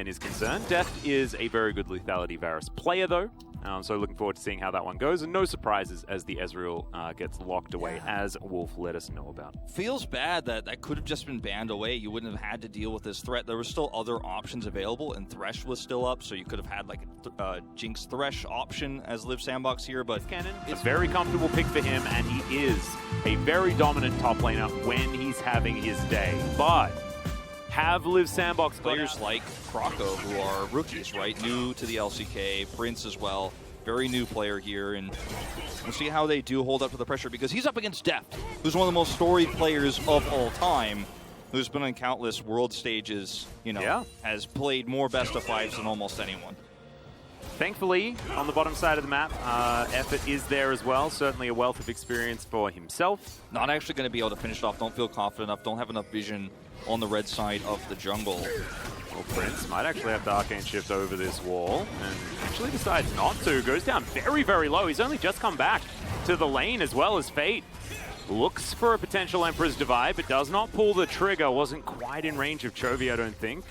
is concerned. Deft is a very good lethality Varus player, though. So looking forward to seeing how that one goes. And no surprises as the Ezreal gets locked away, as Wolf let us know about. Feels bad that that could have just been banned away. You wouldn't have had to deal with this threat. There were still other options available, and Thresh was still up, so you could have had like a Jinx Thresh option as Live Sandbox here. But Cannon, it's a very comfortable pick for him, and he is a very dominant top laner when he's having his day. But have Live Sandbox players like Croco, who are rookies, right? New to the LCK, Prince as well. Very new player here, and we'll see how they do hold up to the pressure, because he's up against Deft, who's one of the most storied players of all time, who's been on countless world stages, you know, has played more best of fives than almost anyone. Thankfully, on the bottom side of the map, Effort is there as well. Certainly a wealth of experience for himself. Not actually going to be able to finish it off. Don't feel confident enough. Don't have enough vision on the red side of the jungle. Well, Prince might actually have to Arcane Shift over this wall, and actually decides not to. Goes down very, very low. He's only just come back to the lane, as well as Fate looks for a potential Emperor's Divide, but does not pull the trigger. Wasn't quite in range of Chovy, I don't think.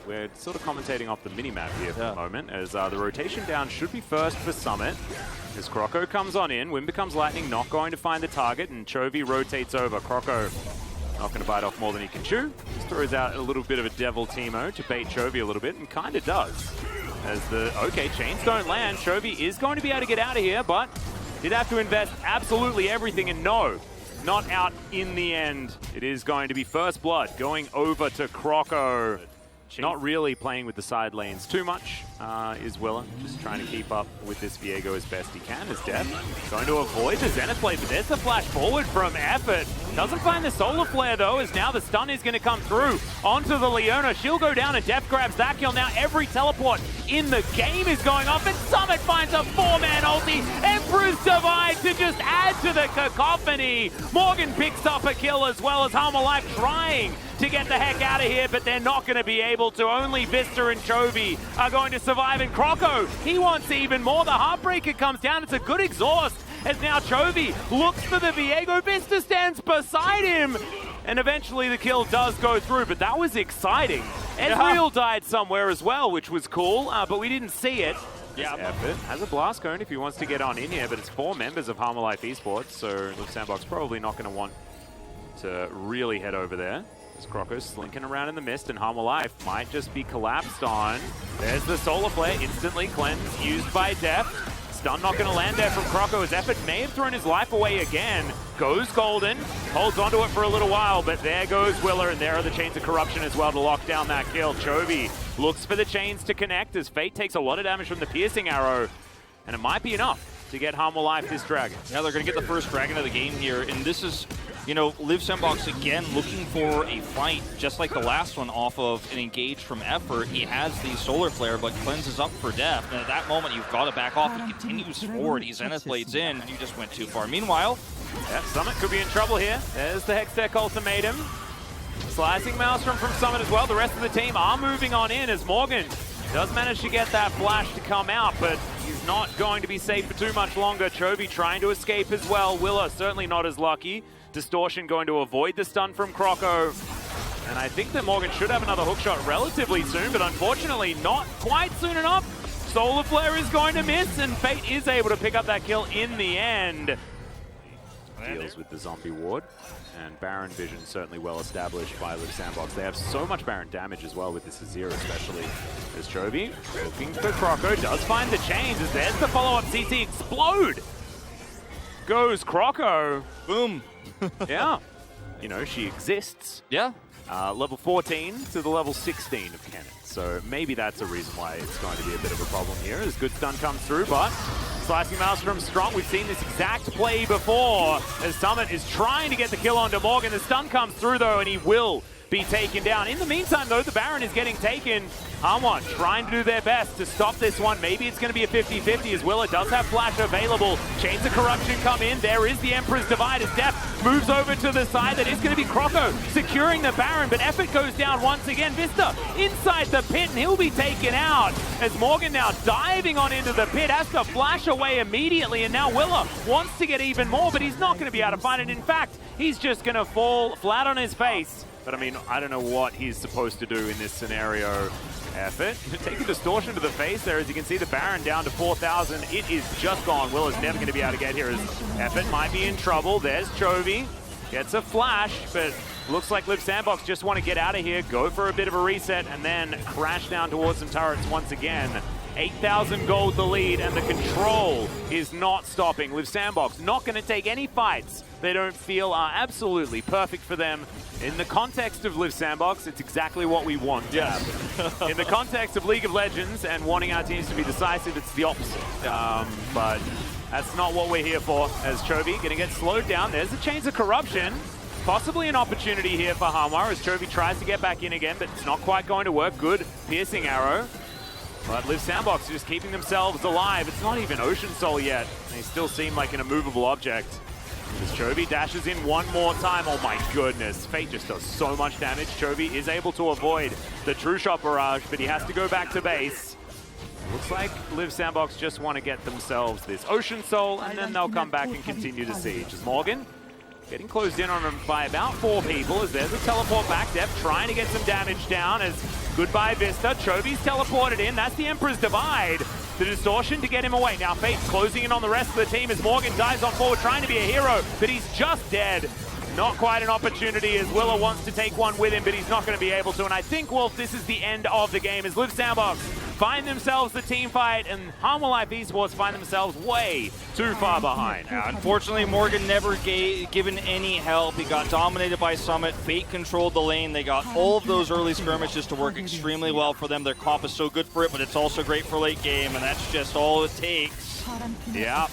We're sort of commentating off the mini-map here for the moment, as the rotation down should be first for Summit. As Croco comes on in, Wind becomes Lightning, not going to find the target, and Chovy rotates over. Croco not going to bite off more than he can chew. Just throws out a little bit of a Devil Teemo to bait Chovy a little bit, and kind of does. As the, chains don't land, Chovy is going to be able to get out of here, but did have to invest absolutely everything, and no, not out in the end. It is going to be First Blood going over to Croco. Not really playing with the side lanes too much, is Willa. Just trying to keep up with this Viego as best he can. As Deft going to avoid the Zenith play, but there's the flash forward from Effort. Doesn't find the Solar Flare though, as now the stun is going to come through onto the Leona. She'll go down and Deft grabs that kill. Now every teleport in the game is going off, and Summit finds a 4-man ulti. Emperor's Divide to just add to the cacophony. Morgan picks up a kill, as well as Harm Alive trying to get the heck out of here, but they're not going to be able to. Only Vista and Chovy are going to survive, and Croco, he wants even more. The Heartbreaker comes down. It's a good exhaust, as now Chovy looks for the Viego. Vista stands beside him, and eventually the kill does go through, but that was exciting. Ezreal died somewhere as well, which was cool, but we didn't see it. Effort has a blast cone if he wants to get on in here, but it's 4 members of Harm Alive Esports, so Live Sandbox probably not going to want to really head over there. As Croco's slinking around in the mist, and Harm Alive might just be collapsed on. There's the Solar Flare, instantly cleansed, used by Deft. Stun not going to land there from Croco, as Effort may have thrown his life away again. Goes Golden, holds onto it for a little while, but there goes Willa, and there are the Chains of Corruption as well to lock down that kill. Chovy looks for the chains to connect, as Fate takes a lot of damage from the piercing arrow, and it might be enough to get Harm Alive this dragon. Yeah, they're going to get the first dragon of the game here, and this is, you know, Live Sandbox again looking for a fight, just like the last one off of an engage from Effort. He has the Solar Flare, but cleanses up for Deft, and at that moment you've got to back off. He continues forward, he Zenith Blades in, and you just went too far. Meanwhile, Summit could be in trouble here. There's the Hextech Ultimatum. Slicing Maelstrom from Summit as well. The rest of the team are moving on in, as Morgan does manage to get that flash to come out, but he's not going to be safe for too much longer. Chovy trying to escape as well. Willa certainly not as lucky. Distortion going to avoid the stun from Croco. And I think that Morgan should have another hookshot relatively soon, but unfortunately not quite soon enough. Solar Flare is going to miss, and Fate is able to pick up that kill in the end. Deals with the zombie ward, and Baron vision certainly well established by Live Sandbox. They have so much Baron damage as well with this Azir, especially as Chovy looking for Croco, does find the chains, as there's the follow-up CC explode. Goes Croco. Boom. Yeah. You know, she exists. Yeah. Level 14 to the level 16 of Cannon. So maybe that's a reason why it's going to be a bit of a problem here, as good stun comes through, but Slicing Maelstrom strong. We've seen this exact play before, as Summit is trying to get the kill onto Morgan. The stun comes through though, and he will be taken down. In the meantime though, the Baron is getting taken. Harmon trying to do their best to stop this one. Maybe it's going to be a 50-50, as Willa does have flash available. Chains of Corruption come in. There is the Emperor's Divide, as Deft moves over to the side. That is going to be Croco securing the Baron, but Effort goes down once again. Vista inside the pit, and he'll be taken out, as Morgan now diving on into the pit, has to flash away immediately, and now Willa wants to get even more, but he's not going to be able to find it. In fact, he's just going to fall flat on his face but I mean, I don't know what he's supposed to do in this scenario. Effort. Take a distortion to the face there. As you can see, the Baron down to 4,000. It is just gone. Will is never going to be able to get here. As Effort might be in trouble. There's Chovy. Gets a flash, but looks like Liv Sandbox just want to get out of here, go for a bit of a reset, and then crash down towards some turrets once again. 8,000 gold the lead, and the control is not stopping. Liv Sandbox not going to take any fights they don't feel are absolutely perfect for them. In the context of Liv Sandbox, it's exactly what we want. Yeah. In the context of League of Legends and wanting our teams to be decisive, it's the opposite. But that's not what we're here for. As Chovy going to get slowed down. There's a Chains of Corruption. Possibly an opportunity here for Hanwha as Chovy tries to get back in again, but it's not quite going to work. Good piercing arrow. But Liv Sandbox just keeping themselves alive. It's not even Ocean Soul yet. They still seem like an immovable object. As Chovy dashes in one more time. Oh my goodness. Fate just does so much damage. Chovy is able to avoid the True Shot barrage, but he has to go back to base. Looks like Liv Sandbox just want to get themselves this Ocean Soul, and then they'll come back and continue to siege. As Morgan getting closed in on him by about 4 people, as there's a teleport back. Def trying to get some damage down as goodbye Vista. Chovy's teleported in. That's the Emperor's Divide. The distortion to get him away. Now Fate's closing in on the rest of the team as Morgan dives on forward trying to be a hero, but he's just dead. Not quite an opportunity as Willa wants to take one with him, but he's not going to be able to. And I think, Wolf, this is the end of the game as Liv Sandbox find themselves the team fight, and Hanwha Life Esports find themselves way too far behind. Yeah, unfortunately, Morgan never given any help. He got dominated by Summit. Fate controlled the lane. They got all of those early skirmishes to work extremely well for them. Their comp is so good for it, but it's also great for late game, and that's just all it takes. Yeah.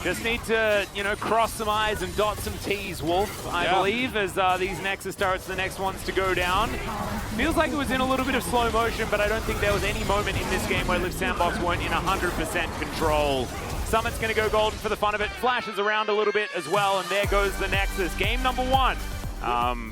Just need to, cross some I's and dot some T's, Wolf, I believe, as these Nexus turrets, the next ones to go down. Feels like it was in a little bit of slow motion, but I don't think there was any moment in this game where Liv Sandbox weren't in 100% control. Summit's going to go golden for the fun of it, flashes around a little bit as well, and there goes the Nexus. Game number 1.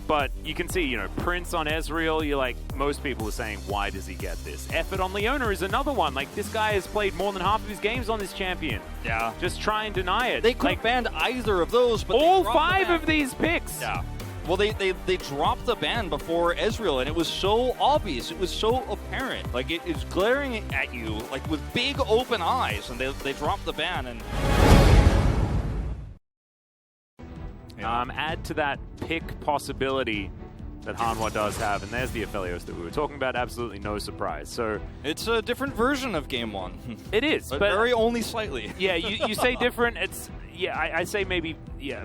But you can see, Prince on Ezreal, you're like, most people are saying, why does he get this? Effort on Leona is another one. Like, this guy has played more than half of his games on this champion. Yeah. Just try and deny it. They could have banned either of those, but all 5 of these picks. Yeah. Well, they dropped the ban before Ezreal, and it was so obvious. It was so apparent. Like, it is glaring at you, like, with big open eyes, and they dropped the ban, and... Add to that pick possibility that Hanwha does have, and there's the Aphelios that we were talking about. Absolutely no surprise. So it's a different version of Game 1. It is, but very only slightly. Yeah, you say different. It's I say maybe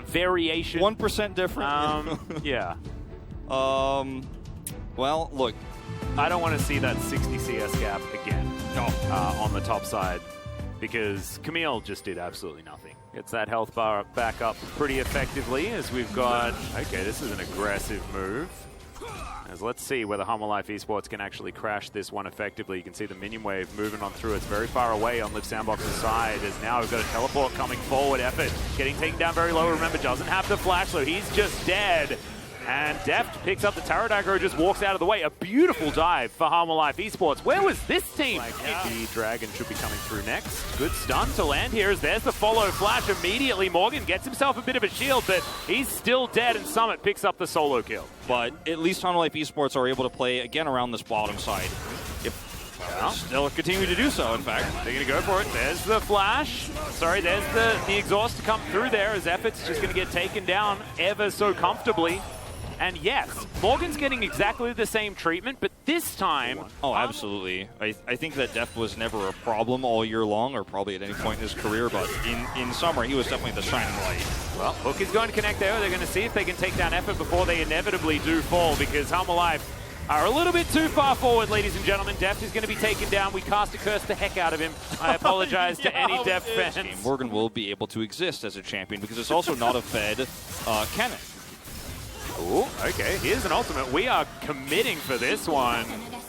variation. 1% different. Yeah. Well, look, I don't want to see that 60 CS gap again. No. On the top side, because Camille just did absolutely nothing. Gets that health bar back up pretty effectively as we've got... Okay, this is an aggressive move. As let's see whether Hanwha Life Esports can actually crash this one effectively. You can see the minion wave moving on through. It's very far away on Liv Sandbox's side as now we've got a teleport coming forward. Effort getting taken down very low. Remember, doesn't have the flash, so he's just dead. And Deft picks up the Tarot Dagger, just walks out of the way. A beautiful dive for Hanwha Life Esports. Where was this team? The Dragon should be coming through next. Good stun to land here as there's the follow flash immediately. Morgan gets himself a bit of a shield, but he's still dead, and Summit picks up the solo kill. But at least Hanwha Life Esports are able to play, again, around this bottom side. They'll continue to do so, in fact. They're going to go for it. There's the flash. Sorry, there's the exhaust to come through there as Effort's just going to get taken down ever so comfortably. And yes, Morgan's getting exactly the same treatment, but this time... Oh, absolutely. I think that Deft was never a problem all year long, or probably at any point in his career, but in summer, he was definitely the shining light. Well, Hook is going to connect there. They're going to see if they can take down Effort before they inevitably do fall, because Hanwha Life are a little bit too far forward, ladies and gentlemen. Deft is going to be taken down. We cast a curse the heck out of him. I apologize to any Deft fans. Morgan will be able to exist as a champion, because it's also not a fed Kennen. Ooh, okay, here's an ultimate. We are committing for this one.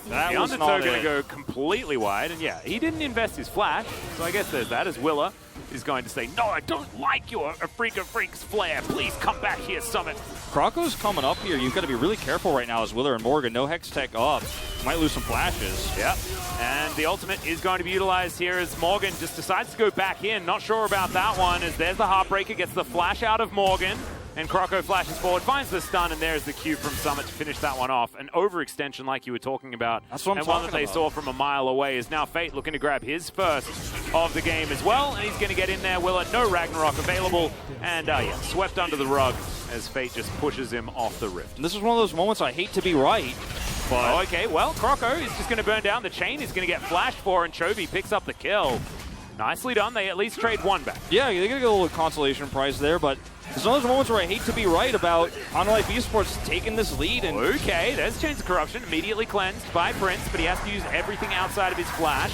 The Undertow going to go completely wide, and yeah, he didn't invest his flash, so I guess there's that, as Willa is going to say, no, I don't like your A Freak of Freaks flare. Please come back here, Summit. Krako's coming up here. You've got to be really careful right now as Willer and Morgan. No Hex Tech up. Might lose some flashes. Yep, and the ultimate is going to be utilized here as Morgan just decides to go back in. Not sure about that one, as there's the Heartbreaker, gets the flash out of Morgan. And Croco flashes forward, finds the stun, and there's the Q from Summit to finish that one off. An overextension like you were talking about. That's what I'm and one talking that they about. saw from a mile away is now Fate looking to grab his first of the game as well. And he's going to get in there. Willa, no Ragnarok available. And yeah, swept under the rug as Fate just pushes him off the rift. And this is one of those moments I hate to be right, but... Oh, okay, well, Croco is just going to burn down. The chain is going to get flashed for, and Chovy picks up the kill. Nicely done. They at least trade one back. Yeah, they're going to get a little consolation prize there, but it's one of those moments where I hate to be right about Unlife Esports taking this lead. And Okay, there's Chains of Corruption, immediately cleansed by Prince, but he has to use everything outside of his flash.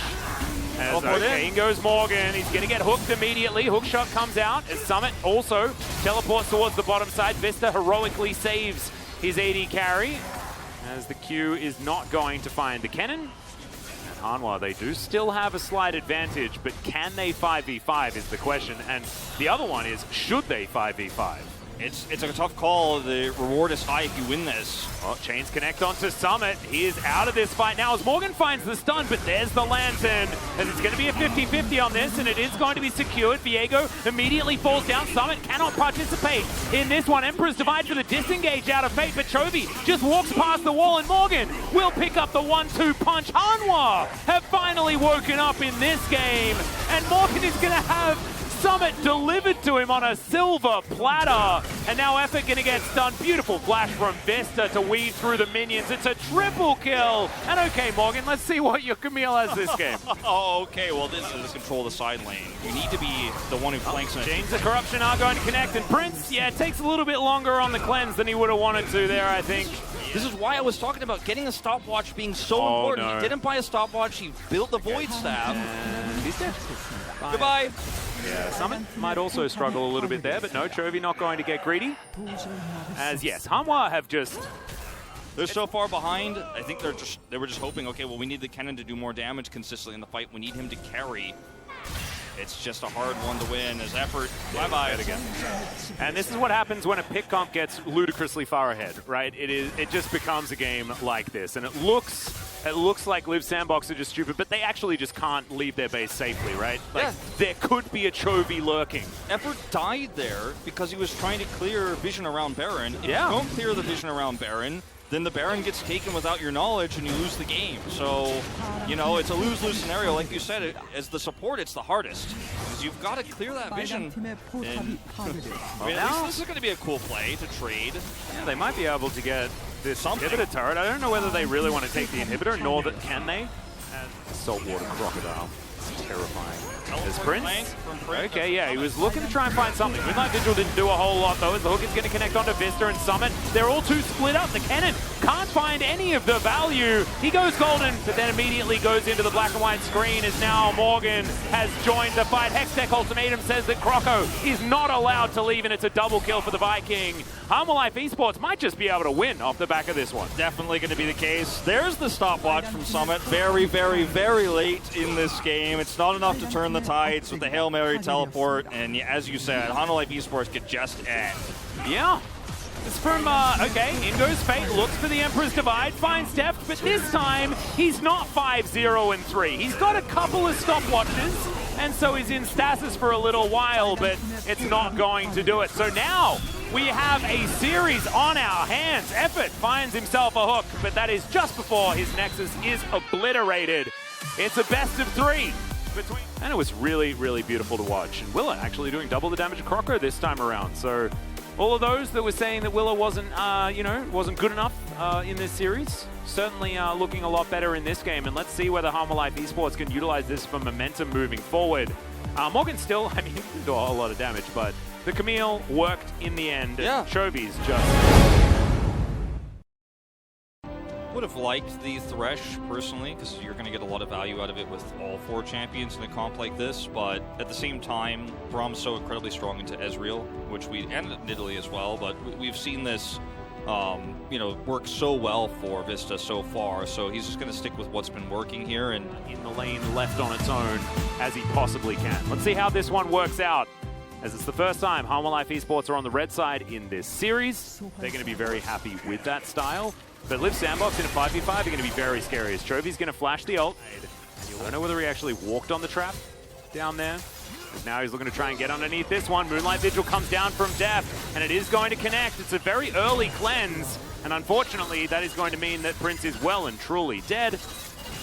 As okay, in goes Morgan. He's going to get hooked immediately. Hookshot comes out as Summit also teleports towards the bottom side. Vista heroically saves his AD carry as the Q is not going to find the Kennen. Hanwha, they do still have a slight advantage, but can they 5v5 is the question. And the other one is, should they 5v5? it's a tough call. The reward is high if you win this. Well, Chains connect onto Summit. He is out of this fight now as Morgan finds the stun, but there's the Lantern. And it's going to be a 50-50 on this, and it is going to be secured. Viego immediately falls down. Summit cannot participate in this one. Emperor's Divide for the disengage out of Fate, but Chovy just walks past the wall, and Morgan will pick up the 1-2 punch. Hanwha have finally woken up in this game, and Morgan is going to have Summit delivered to him on a silver platter. And now Effort going to get stunned. Beautiful flash from Vista to weave through the minions. It's a triple kill. And okay, Morgan, let's see what your Camille has this game. Oh, okay. Well, this is control the side lane. You need to be the one who flanks it. Chains of Corruption are going to connect. And Prince, yeah, it takes a little bit longer on the cleanse than he would have wanted to there, I think. This is why I was talking about getting a stopwatch being so important. No. He didn't buy a stopwatch. He built the Void Staff. And he's dead. Bye. Goodbye. Yeah, Summit might also struggle a little bit there, but no, Chovy not going to get greedy. As yes, Hanwha have just... They're so far behind. I think they were just hoping, okay, well, we need the Kennen to do more damage consistently in the fight. We need him to carry. It's just a hard one to win as Effort. Bye-bye. Again. And this is what happens when a pick comp gets ludicrously far ahead, right? It just becomes a game like this. And it looks like Live Sandbox are just stupid, but they actually just can't leave their base safely, right? Like, yeah. There could be a Chovy lurking. Effort died there because he was trying to clear vision around Baron. If you don't clear the vision around Baron, then the Baron gets taken without your knowledge and you lose the game. So, you know, it's a lose-lose scenario. Like you said, as the support, it's the hardest. Because you've got to clear that vision. And, I mean, at least this is going to be a cool play to trade. Yeah, they might be able to get this inhibitor turret. I don't know whether they really want to take the inhibitor, nor that can they. And Saltwater Crocodile. It's terrifying. As Prince? Okay, yeah, he was looking to try and find something. Moonlight Vigil didn't do a whole lot, though, as the hook is going to connect onto Vista and Summit. They're all too split up. The Kennen can't find any of the value. He goes golden, but then immediately goes into the black and white screen as now Morgan has joined the fight. Hextech Ultimatum says that Croco is not allowed to leave, and it's a double kill for the Viking. Life Esports might just be able to win off the back of this one. Definitely going to be the case. There's the stopwatch from Summit. Very, very, very late in this game. It's not enough to turn the tides with the Hail Mary teleport, and as you said, Life Esports could just end. Yeah. It's from, okay, in goes Fate, looks for the Emperor's Divide, finds Deft, but this time, he's not 5-0-3. He's got a couple of stopwatches, and so he's in stasis for a little while, but it's not going to do it. So now, we have a series on our hands. Effort finds himself a hook, but that is just before his Nexus is obliterated. It's a best of 3. And it was really, really beautiful to watch. And Willa actually doing double the damage of Croco this time around. So all of those that were saying that Willa wasn't, wasn't good enough in this series, certainly looking a lot better in this game. And let's see whether Life Esports can utilize this for momentum moving forward. Morgan still, I mean, he didn't do a whole lot of damage, but the Camille worked in the end. Yeah. Chovy's just... Would have liked the Thresh personally, because you're going to get a lot of value out of it with all 4 champions in a comp like this, but at the same time, Brahm's so incredibly strong into Ezreal, which and Nidalee as well, but we've seen this work so well for Vista so far, so he's just going to stick with what's been working here and in the lane left on its own as he possibly can. Let's see how this one works out. As it's the first time Life Esports are on the red side in this series. They're going to be very happy with that style. But Live Sandbox in a 5v5 are going to be very scary as Chovy's going to flash the ult. I don't know whether he actually walked on the trap down there. Now he's looking to try and get underneath this one. Moonlight Vigil comes down from Deft, and it is going to connect. It's a very early cleanse, and unfortunately, that is going to mean that Prince is well and truly dead.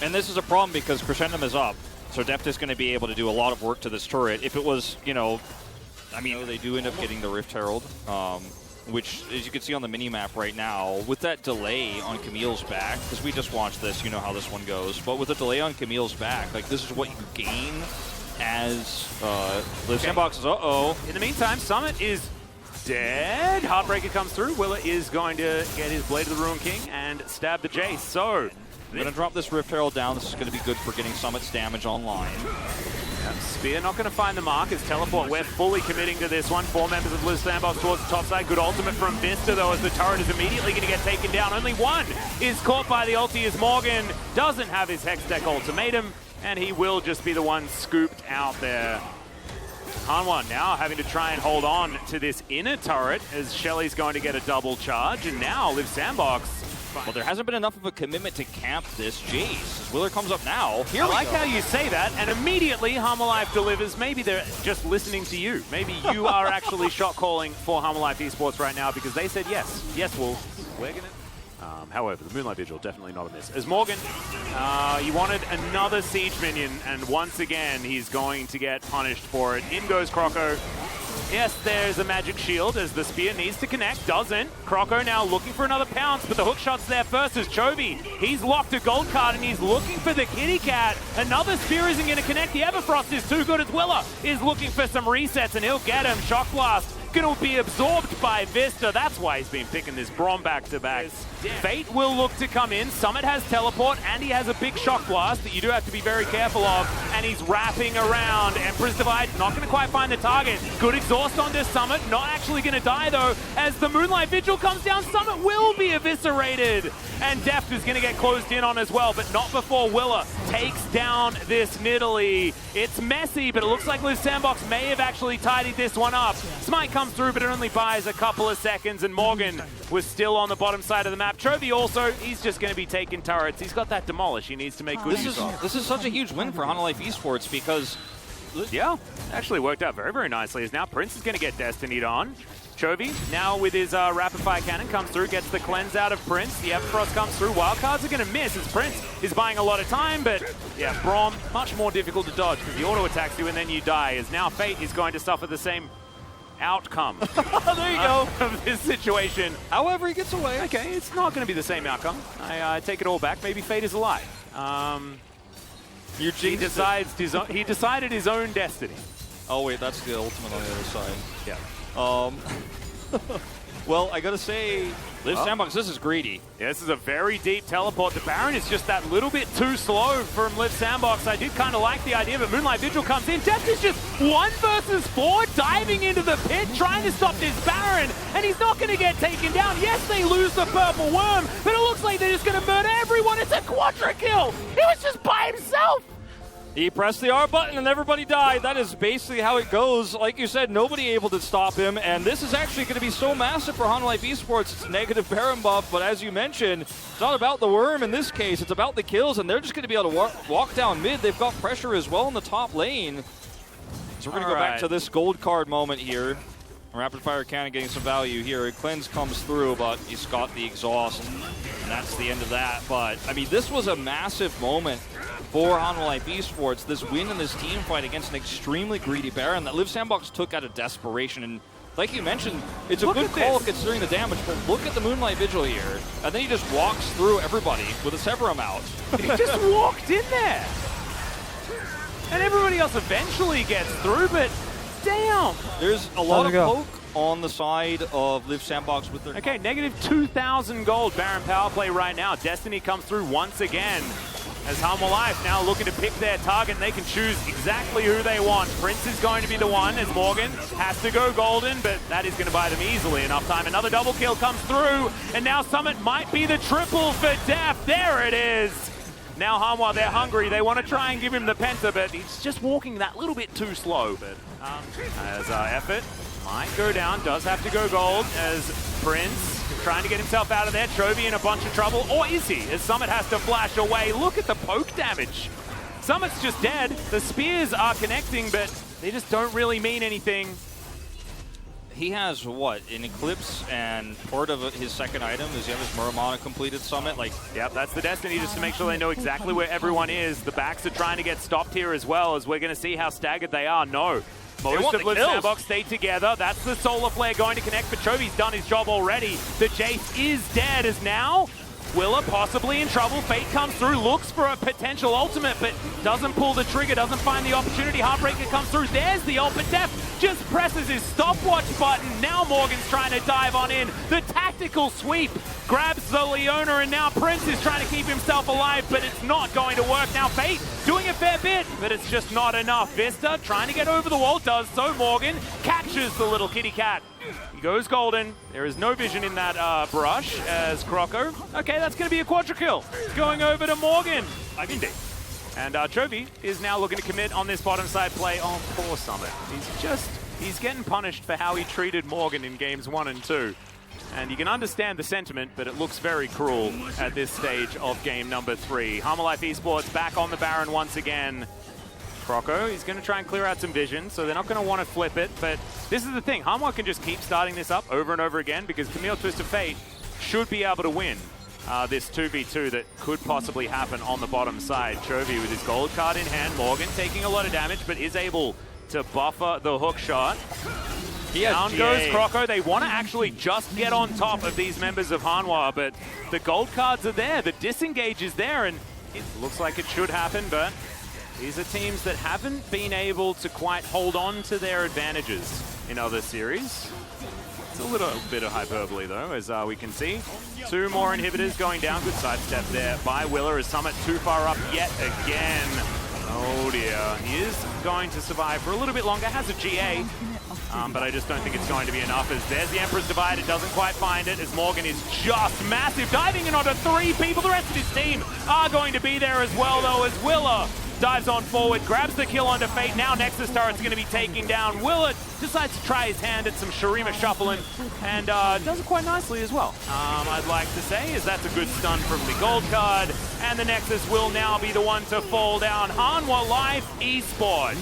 And this is a problem because Crescendum is up, so Deft is going to be able to do a lot of work to this turret. If it was, you know, I mean, They do end up getting the Rift Herald, which, as you can see on the mini-map right now, with that delay on Camille's back, because we just watched this, you know how this one goes, but with the delay on Camille's back, like, this is what you gain as Liv Sandbox is, In the meantime, Summit is dead. Heartbreaker comes through. Willa is going to get his Blade of the Ruin King and stab the Jace. So, I'm going to drop this Rift Herald down. This is going to be good for getting Summit's damage online. Spear not going to find the mark as Teleport. We're fully committing to this one. 4 members of Liv Sandbox towards the top side. Good ultimate from Vista, though, as the turret is immediately going to get taken down. Only one is caught by the ulti as Morgan doesn't have his Hex Deck ultimatum, and he will just be the one scooped out there. Hanwha now having to try and hold on to this inner turret as Shelly's going to get a double charge, and now Liv Sandbox. Well, there hasn't been enough of a commitment to camp this Jace. As Willer comes up now. I like how you say that, and immediately Harma Life delivers. Maybe they're just listening to you. Maybe you are actually shot calling for Harma Life Esports right now because they said yes. Yes, Wolf. We're going to... However, the Moonlight Vigil, definitely not a miss. As Morgan, he wanted another Siege minion, and once again, he's going to get punished for it. In goes Croco. Yes, there's a magic shield as the spear needs to connect. Doesn't. Croco now looking for another pounce, but the hook shot's there first as Chovy. He's locked a gold card and he's looking for the kitty cat. Another spear isn't going to connect. The Everfrost is too good as Willa is looking for some resets and he'll get him. Shock Blast going to be absorbed by Vista. That's why he's been picking this Braum back-to-back. Fate will look to come in. Summit has Teleport, and he has a big Shock Blast that you do have to be very careful of, and he's wrapping around. Emperor's Divide, not going to quite find the target. Good exhaust on this Summit, not actually going to die, though. As the Moonlight Vigil comes down, Summit will be eviscerated. And Deft is going to get closed in on as well, but not before Willa takes down this Nidalee. It's messy, but it looks like Liv Sandbox may have actually tidied this one up. Smite comes through, but it only buys a couple of seconds, and Morgan was still on the bottom side of the map. Chovy also, he's just going to be taking turrets. He's got that demolish he needs to make good use of. This is such a huge win for Hanwha Life Esports because... Yeah, actually worked out very, very nicely, as now Prince is going to get Destinied on. Chovy, now with his rapid fire cannon, comes through, gets the cleanse out of Prince. The Everfrost comes through. Wildcards are going to miss as Prince is buying a lot of time, but yeah, Braum, much more difficult to dodge because the auto attacks you and then you die, as now Fate is going to suffer the same outcome there you go. Of this situation. However, he gets away. Okay, it's not going to be the same outcome. I take it all back. Maybe Fate is alive. He decided his own destiny. Oh wait, that's the ultimate on the other side. Yeah. Well, I gotta say, Liv Sandbox, this is greedy. Yeah, this is a very deep teleport. The Baron is just that little bit too slow from Liv Sandbox. I did kind of like the idea, but Moonlight Vigil comes in. Deft is just 1 versus 4, diving into the pit, trying to stop this Baron, and he's not going to get taken down. Yes, they lose the purple worm, but it looks like they're just going to murder everyone. It's a quadra kill. He was just by himself. He pressed the R button and everybody died. That is basically how it goes. Like you said, nobody able to stop him. And this is actually going to be so massive for Hanwha Life Esports. It's negative Baron buff, but as you mentioned, it's not about the worm in this case. It's about the kills, and they're just going to be able to walk down mid. They've got pressure as well in the top lane. So we're going to go back to this gold card moment here. Rapid fire cannon getting some value here. Cleanse comes through, but he's got the exhaust, and that's the end of that. But, I mean, this was a massive moment for Hanwha Life Esports. This win in this team fight against an extremely greedy Baron that Liv Sandbox took out of desperation. And like you mentioned, it's a good call considering the damage, but look at the Moonlight Vigil here. And then he just walks through everybody with a Severum out. He just walked in there. And everybody else eventually gets through, but damn. There's a lot of poke on the side of Liv Sandbox with their... Okay, negative 2,000 gold Baron power play right now. Destiny comes through once again. As Hanwha Life now looking to pick their target, and they can choose exactly who they want. Prince is going to be the one, as Morgan has to go golden, but that is going to buy them easily enough time. Another double kill comes through, and now Summit might be the triple for Deft. There it is. Now Hanwha, they're hungry. They want to try and give him the penta, but he's just walking that little bit too slow. But as effort might go down, does have to go gold, as Prince trying to get himself out of there. Chovy in a bunch of trouble, or is he? As Summit has to flash away. Look at the poke damage. Summit's just dead. The spears are connecting, but they just don't really mean anything. He has, what, an Eclipse, and part of his second item is he have his Muramana completed summit? Like, yep, that's the Destiny, just to make sure they know exactly where everyone is. The backs are trying to get stopped here as well, as we're going to see how staggered they are. No. Most of Live Sandbox stayed together. That's the Solar Flare going to connect, but Chovy's done his job already. The Jace is dead, as now Willa possibly in trouble. Fate comes through, looks for a potential ultimate, but doesn't pull the trigger, doesn't find the opportunity. Heartbreaker comes through. There's the ult, but Deft just presses his stopwatch button. Now Morgan's trying to dive on in. The tactical sweep grabs the Leona, and now Prince is trying to keep himself alive, but it's not going to work. Now Fate doing a fair bit, but it's just not enough. Vista trying to get over the wall, does so. Morgan catches the little kitty cat. He goes golden. There is no vision in that brush as Croco. Okay, that's going to be a quadra kill. Going over to Morgan. Indeed. And Chovy is now looking to commit on this bottom side play. Oh, poor Summit. He's getting punished for how he treated Morgan in games 1 and 2. And you can understand the sentiment, but it looks very cruel at this stage of game number 3. Harmalife Esports back on the Baron once again. Croco, he's going to try and clear out some vision, so they're not going to want to flip it, but this is the thing. Harmar can just keep starting this up over and over again because Camille Twist of Fate should be able to win this 2v2 that could possibly happen on the bottom side. Chovy with his gold card in hand. Morgan taking a lot of damage, but is able to buffer the hook shot. Down goes Croco. They want to actually just get on top of these members of Hanwha, but the gold cards are there. The disengage is there, and it looks like it should happen, but these are teams that haven't been able to quite hold on to their advantages in other series. It's a little bit of hyperbole, though, as we can see. 2 more inhibitors going down. Good sidestep there by Willa as Summit too far up yet again. Oh, dear. He is going to survive for a little bit longer. Has a GA, but I just don't think it's going to be enough, as there's the Emperor's Divide. It doesn't quite find it, as Morgan is just massive, diving in onto 3 people. The rest of his team are going to be there as well, though, as Willa dives on forward, grabs the kill onto Fate. Now Nexus turret's going to be taken down. Willa decides to try his hand at some Shurima shuffling, and does it quite nicely as well. I'd like to say is that's a good stun from the gold card, and the Nexus will now be the one to fall down. Hanwha Life Esports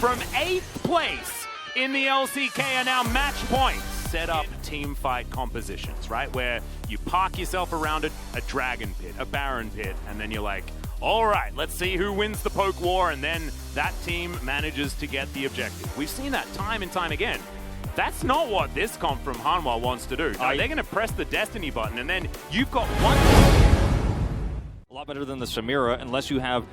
from 8th place in the LCK are now match points. Set up team fight compositions, right? Where you park yourself around a dragon pit, a baron pit, and then you're like, all right, let's see who wins the poke war, and then that team manages to get the objective. We've seen that time and time again. That's not what this comp from Hanwha wants to do. They're going to press the Destiny button, and then you've got one... A lot better than the Samira, unless you have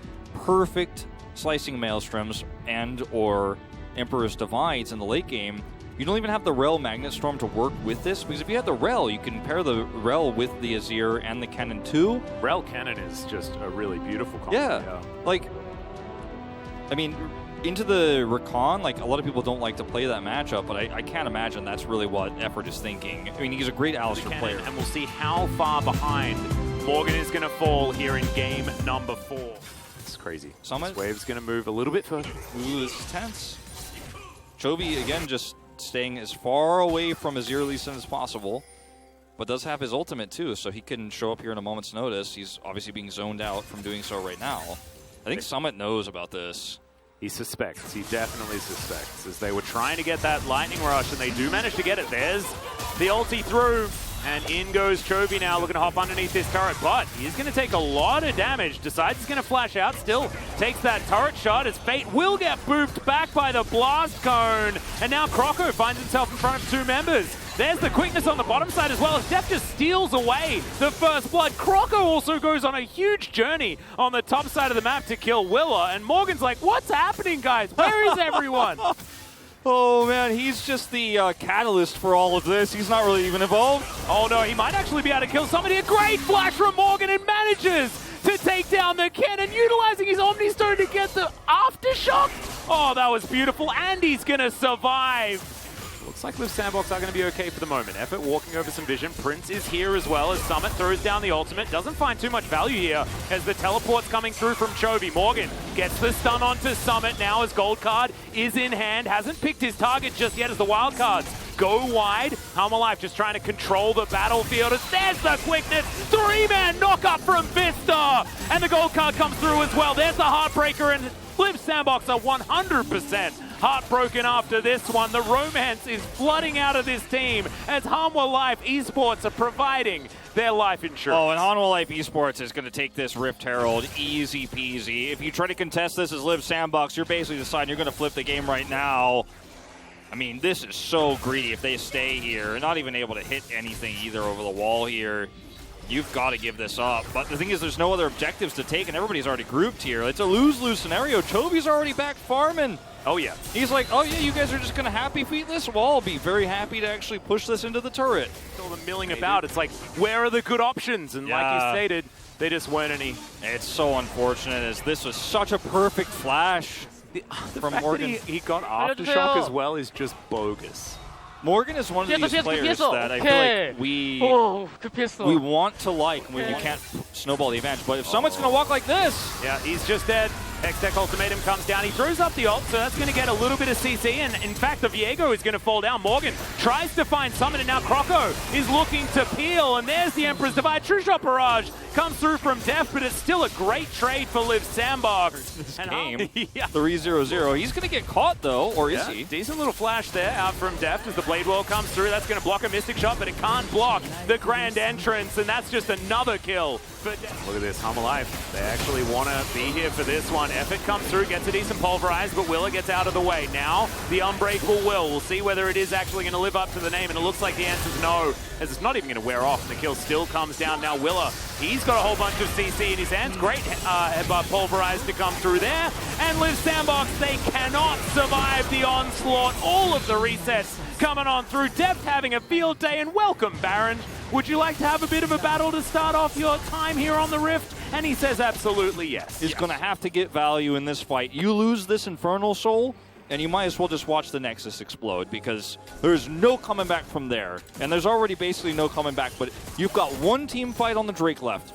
perfect slicing maelstroms and or Emperor's Divides in the late game. You don't even have the Rel Magnet Storm to work with this, because if you had the Rel, you can pair the Rel with the Azir and the Cannon too. Rel Cannon is just a really beautiful combo. Yeah. Like, I mean, into the Rakan, like, a lot of people don't like to play that matchup, but I can't imagine that's really what Effort is thinking. I mean, he's a great Alistar player. And we'll see how far behind Morgan is going to fall here in game number 4. It's crazy. Summit? This wave's going to move a little bit further. Ooh, this is tense. Chovy, again, just staying as far away from Azir Lee Sin as possible, but does have his ultimate too, so he can show up here in a moment's notice. He's obviously being zoned out from doing so right now. I think Summit knows about this. He suspects. He definitely suspects, as they were trying to get that lightning rush, and they do manage to get it. There's the ulti through, and in goes Chovy now, looking to hop underneath this turret, but he's going to take a lot of damage. Decides he's going to flash out, still takes that turret shot, as Fate will get booped back by the blast cone, and now Croco finds himself in front of 2 members. There's the quickness on the bottom side as well, as Deft just steals away the first blood. Croco also goes on a huge journey on the top side of the map to kill Willa, and Morgan's like, what's happening, guys? Where is everyone? Oh man, he's just the catalyst for all of this. He's not really even involved. Oh no, he might actually be able to kill somebody. A great flash from Morgan, and manages to take down the cannon, utilizing his Omni Stone to get the aftershock. Oh, that was beautiful, and he's gonna survive. Looks like Live Sandbox are going to be okay for the moment. Effort walking over some vision. Prince is here as well, as Summit throws down the ultimate. Doesn't find too much value here as the teleport's coming through from Chovy. Morgan gets the stun onto Summit now as Gold Card is in hand. Hasn't picked his target just yet as the wild cards go wide. Harmalife just trying to control the battlefield. As there's the quickness. 3-man knock up from Vista. And the Gold Card comes through as well. There's the Heartbreaker, and Liv Sandbox are 100% heartbroken after this one. The romance is flooding out of this team as Hanwha Life Esports are providing their life insurance. Oh, and Hanwha Life Esports is going to take this Rift Herald easy peasy. If you try to contest this as Liv Sandbox, you're basically deciding you're going to flip the game right now. I mean, this is so greedy if they stay here. Not even able to hit anything either over the wall here. You've got to give this up. But the thing is, there's no other objectives to take, and everybody's already grouped here. It's a lose-lose scenario. Chovy's already back farming. Oh, yeah. He's like, oh, yeah, you guys are just going to happy feet this? Well, I'll be very happy to actually push this into the turret. All the milling about. It's like, where are the good options? And like you stated, they just weren't any. It's so unfortunate, as this was such a perfect flash from Morgan. He got Aftershock as well is just bogus. Morgan is one of these players that I feel like we want to like when you can't snowball the advantage. But if someone's going to walk like this... Yeah, he's just dead. Hextech Ultimatum comes down. He throws up the ult, so that's going to get a little bit of CC. And in fact, the Viego is going to fall down. Morgan tries to find Summon, and now Croco is looking to peel. And there's the Emperor's Divide. True Shot Barrage comes through from Def, but it's still a great trade for Liv Sandbox. This game, 3-0-0. He's going to get caught, though, or is he? Decent little flash there out from Deft as the Blade Wall comes through. That's going to block a Mystic Shot, but it can't block the Grand Entrance, and that's just another kill. But look at this, Hanwha Life. They actually want to be here for this one. Effort comes through, gets a decent pulverize, but Willa gets out of the way. Now, the Unbreakable Will. We'll see whether it is actually going to live up to the name, and it looks like the answer is no, as it's not even going to wear off. The kill still comes down. Now Willa, he's got a whole bunch of CC in his hands. Great headbutt pulverize to come through there. And Liv Sandbox, they cannot survive the onslaught. All of the resets coming on through. Depth having a field day, and welcome, Baron. Would you like to have a bit of a battle to start off your time here on the Rift? And he says absolutely yes. He's going to have to get value in this fight. You lose this Infernal Soul, and you might as well just watch the Nexus explode, because there's no coming back from there. And there's already basically no coming back, but you've got one team fight on the Drake left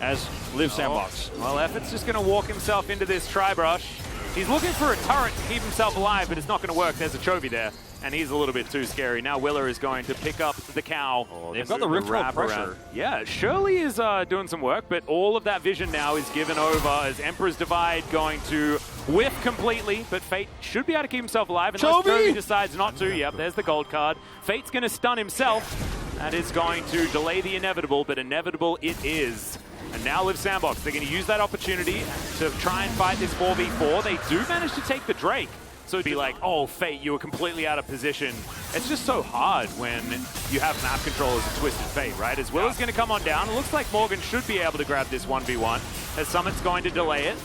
as Liv Sandbox. Well, Effort's just going to walk himself into this Tri-Brush. He's looking for a turret to keep himself alive, but it's not going to work. There's a Chovy there, and he's a little bit too scary. Now Willa is going to pick up the cow. Oh, they've got the Rift Herald pressure. Yeah, Shirley is doing some work, but all of that vision now is given over as Emperor's Divide going to whiff completely, but Fate should be able to keep himself alive unless Chovy decides not to. Yep, there's the gold card. Fate's going to stun himself. That is going to delay the inevitable, but inevitable it is. And now Liv Sandbox, they're going to use that opportunity to try and fight this 4v4. They do manage to take the Drake. So it'd be like, oh, Fate, you were completely out of position. It's just so hard when you have map control as a Twisted Fate, right? As Willa's going to come on down. It looks like Morgan should be able to grab this 1v1, as Summit's going to delay it.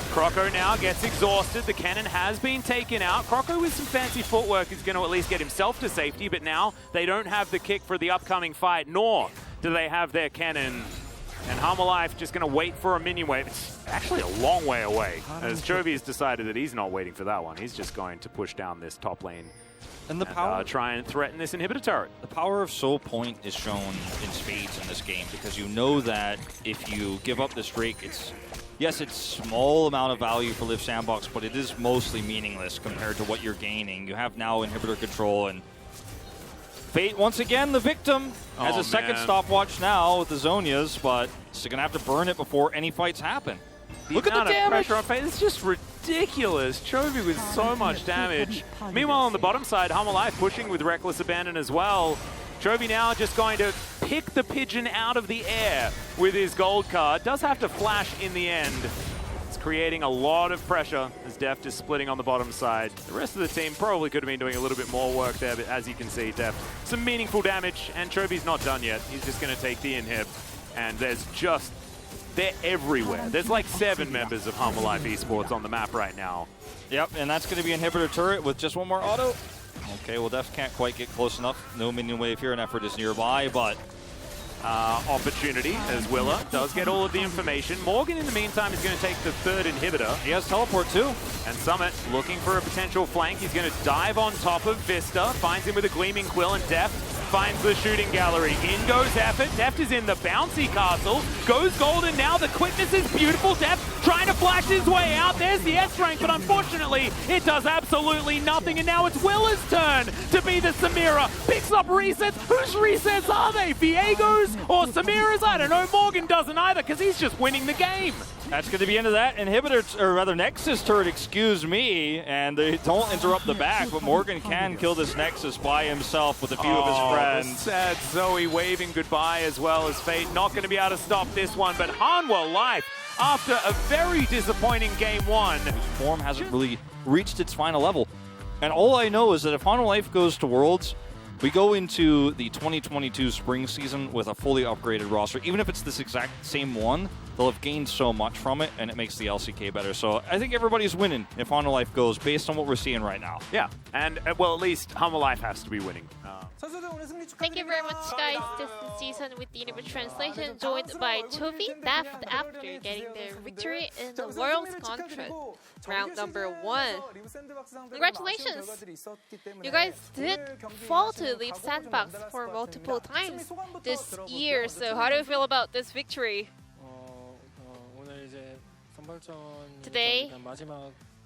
Croco now gets exhausted. The cannon has been taken out. Croco with some fancy footwork is going to at least get himself to safety, but now they don't have the kick for the upcoming fight, nor do they have their cannon. And Hanwha Life just going to wait for a minion wave. It's actually a long way away, as Chovy has decided that he's not waiting for that one. He's just going to push down this top lane and power, try and threaten this inhibitor turret. The power of Soul Point is shown in spades in this game, because you know that if you give up this Drake, yes, it's small amount of value for Liv Sandbox, but it is mostly meaningless compared to what you're gaining. You have now inhibitor control, and Fate, once again, the victim, has a second stopwatch now with the Zonias, but he's going to have to burn it before any fights happen. Look at the damage! Pressure on Fate, it's just ridiculous. Chovy with so much damage. Meanwhile, on the bottom side, Hanwha Life pushing with Reckless Abandon as well. Chovy now just going to pick the pigeon out of the air with his gold card. Does have to flash in the end. Creating a lot of pressure as Deft is splitting on the bottom side. The rest of the team probably could have been doing a little bit more work there, but as you can see, Deft, some meaningful damage, and Chovy's not done yet. He's just going to take the inhib, and they're everywhere. There's like 7 members of Hanwha Life Esports on the map right now. Yep, and that's going to be inhibitor turret with just one more auto. Okay, well, Deft can't quite get close enough. No minion wave here, and Effort is nearby, but opportunity as Willa does get all of the information. Morgan, in the meantime, is going to take the 3rd inhibitor. He has teleport too. And Summit looking for a potential flank. He's going to dive on top of Vista, finds him with a Gleaming Quill, and Deft finds the shooting gallery. In goes Effort. Deft is in the bouncy castle. Goes golden now. The quickness is beautiful. Deft trying to flash his way out. There's the S-rank, but unfortunately, it does absolutely nothing. And now it's Willa's turn to be the Samira. Picks up resets. Whose resets are they? Viego's or Samira's? I don't know. Morgan doesn't either, because he's just winning the game. That's going to be into that inhibitor, or rather Nexus turret, excuse me, and they don't interrupt the back, but Morgan can kill this Nexus by himself with a few of his friends. Sad Zoe waving goodbye as well as Fate. Not going to be able to stop this one, but Hanwha Life, after a very disappointing game one. His form hasn't really reached its final level. And all I know is that if Hanwha Life goes to Worlds, we go into the 2022 spring season with a fully upgraded roster. Even if it's this exact same one, they'll have gained so much from it, and it makes the LCK better. So I think everybody's winning if Hanwha Life goes, based on what we're seeing right now. Yeah, and well, at least Hanwha Life has to be winning. Thank you very much, guys. This is Jason with the English translation, joined by Toby Daft after getting their victory in the World's Contract, round number 1. Congratulations! You guys did fall to Leap Sandbox for multiple times this year, so how do you feel about this victory? Today,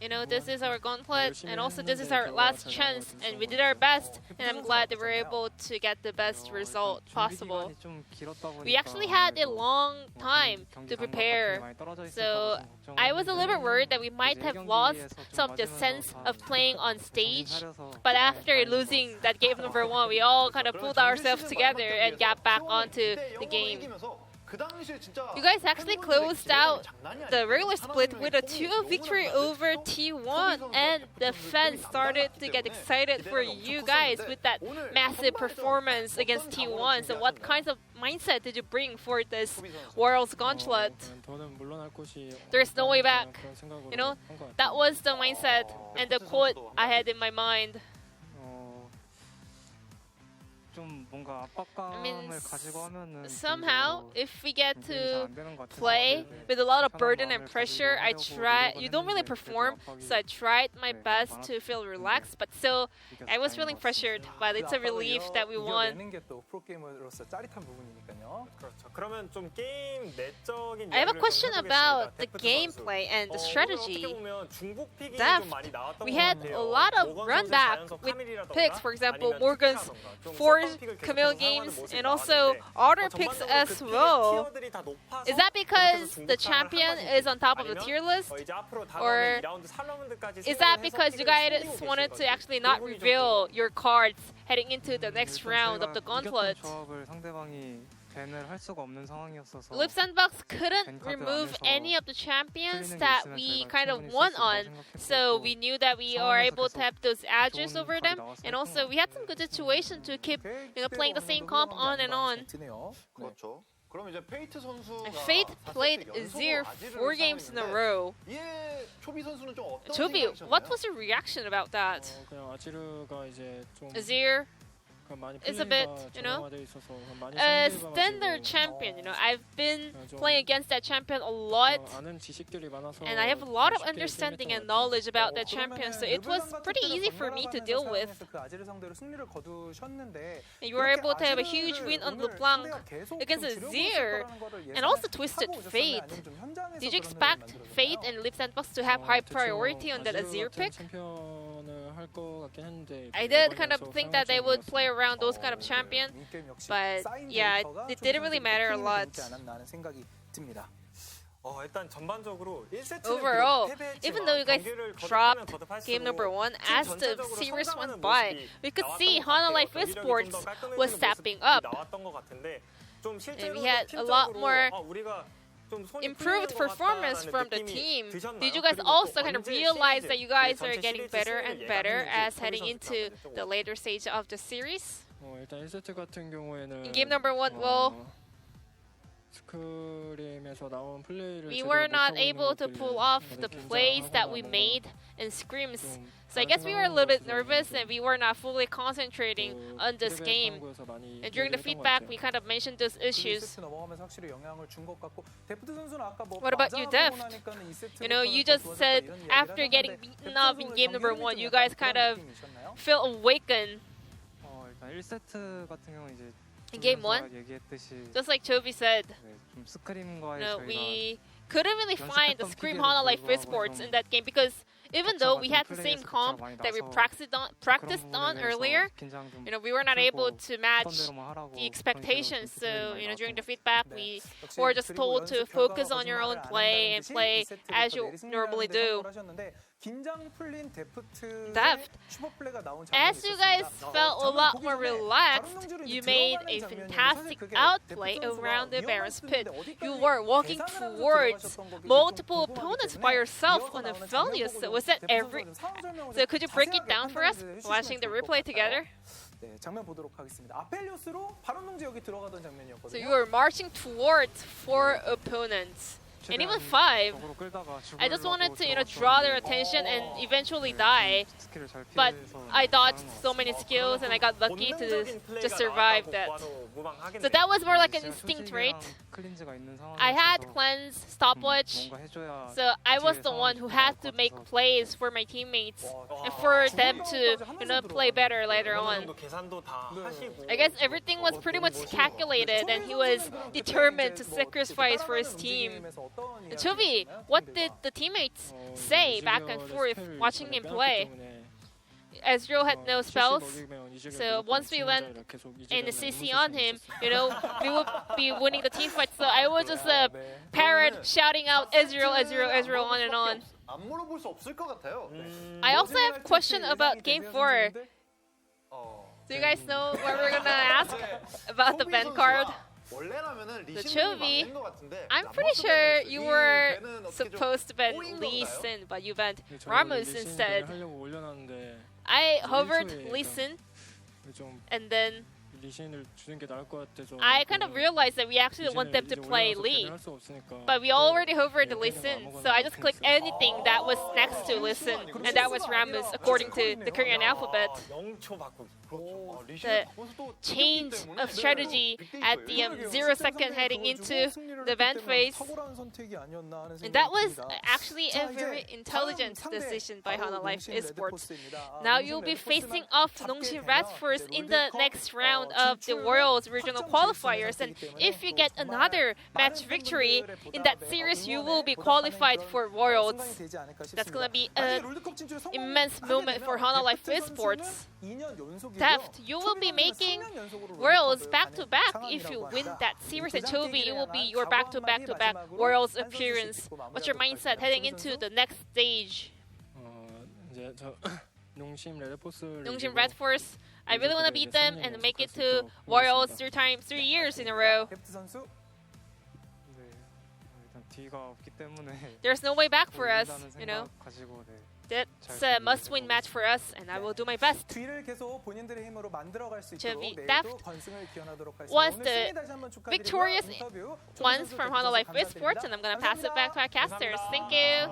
you know, this is our gauntlet, and also this is our last chance, and we did our best, and I'm glad that we're able to get the best result possible. We actually had a long time to prepare, so I was a little bit worried that we might have lost some of the sense of playing on stage, but after losing that game number 1, we all kind of pulled ourselves together and got back onto the game. You guys actually closed out the regular split with a 2-0 victory over T1, and the fans started to get excited for you guys with that massive performance against T1. So what kinds of mindset did you bring for this World's Gauntlet? There's no way back. You know, that was the mindset and the quote I had in my mind. I mean, somehow, if we get to play with a lot of burden and pressure, you don't really perform, so I tried my best to feel relaxed, but still, I was feeling pressured, but it's a relief that we won. I have a question about the gameplay and the strategy. We had a lot of run back with picks, for example, Morgan's 4 Camille games, and also other picks as well. Is that because the champion is on top of the tier list? Or is that because you guys wanted to actually not reveal your cards heading into the next round of the gauntlet? Leap Sandbox couldn't remove any of the champions that we kind of won on, so we knew that we are able to have those edges over them, and also we had some good situations to keep, you know, playing the same comp on and on. And Fate played Azir 4 games in a row. Toby, what was your reaction about that? Azir is a bit, you know, a standard champion. You know, I've been playing against that champion a lot, and I have a lot of understanding and knowledge about that champion, so it was pretty easy for me to deal with. And you were able to have a huge win on LeBlanc against Azir, and also Twisted Fate. Did you expect Fate and Leap Sandbox to have high priority on that Azir pick? I did kind of think that they would play around those kind of champion, but yeah, it didn't really matter a lot. Overall, even though you guys dropped game number 1, as the series went by, we could see Hanwha Life Esports was stepping up, and we had a lot more improved performance from the team. Did you guys also kind of realize that you guys are getting better and better as heading into the later stage of the series? In game number 1, well, we were not able to pull off the plays that we made in scrims. So I guess we were a little bit nervous and we were not fully concentrating on this game. And during the feedback, we kind of mentioned those issues. What about you, Deft? You know, you just said after getting beaten up in game number 1, you guys kind of feel awakened. In game 1, just like Toby said, no, we couldn't really find the Scream Hanwha Life Esports in that game because even though we had the same comp that we practiced on earlier, we were not able to match the expectations. So, during the feedback, we were just told to focus on your own play and play as you normally do. Deft, as you guys felt a lot more relaxed, you made a fantastic outplay around the Baron's pit. You were walking towards multiple opponents by yourself on a Aphelios. So was that So could you break it down for us, watching the replay together? So you were marching towards 4 opponents. And even 5. I just wanted to, draw their attention and eventually die. But I dodged so many skills and I got lucky to just survive that. So that was more like an instinct, right? I had cleanse, stopwatch, so I was the one who had to make plays for my teammates and for them to, play better later on. I guess everything was pretty much calculated and he was determined to sacrifice for his team. And Chobi, what did the teammates say back and forth watching him play? Ezreal had no spells, so once we went in the CC on him, we would be winning the team fight. So I was just a parrot shouting out Ezreal, Ezreal, Ezreal on and on. I also have a question about Game 4. Do you guys know what we're gonna ask about the ban card? The Chobi, I'm pretty sure you were supposed to ban Lee Sin, but you banned Ramos instead. I hovered Lee Sin, and then I kind of realized that we actually want them to play Lee, but we already hovered Lee Sin, so I just clicked anything that was next to Lee Sin, and that was Ramos according to the Korean alphabet. The change of strategy at the 0 second heading into the event phase. And that was actually a very intelligent decision by Hana Life Esports. Now you'll be facing off Nongsin Radforce in the next round of the Worlds Regional Qualifiers. And if you get another match victory in that series, you will be qualified for Worlds. That's gonna be an immense moment for Hana Life Esports. Deft, you will be making Worlds back-to-back if you win that series. And Chobi, it will be your back-to-back Worlds appearance. What's your mindset heading into the next stage? Nongsin Radforce, I really want to beat them and make it to Worlds 3 years in a row. There's no way back for us, That's a must-win match for us, and I will do my best. Chobi, Deft was the victorious ones from Hana Life Esports, and I'm going to pass it back to our casters. Thank you.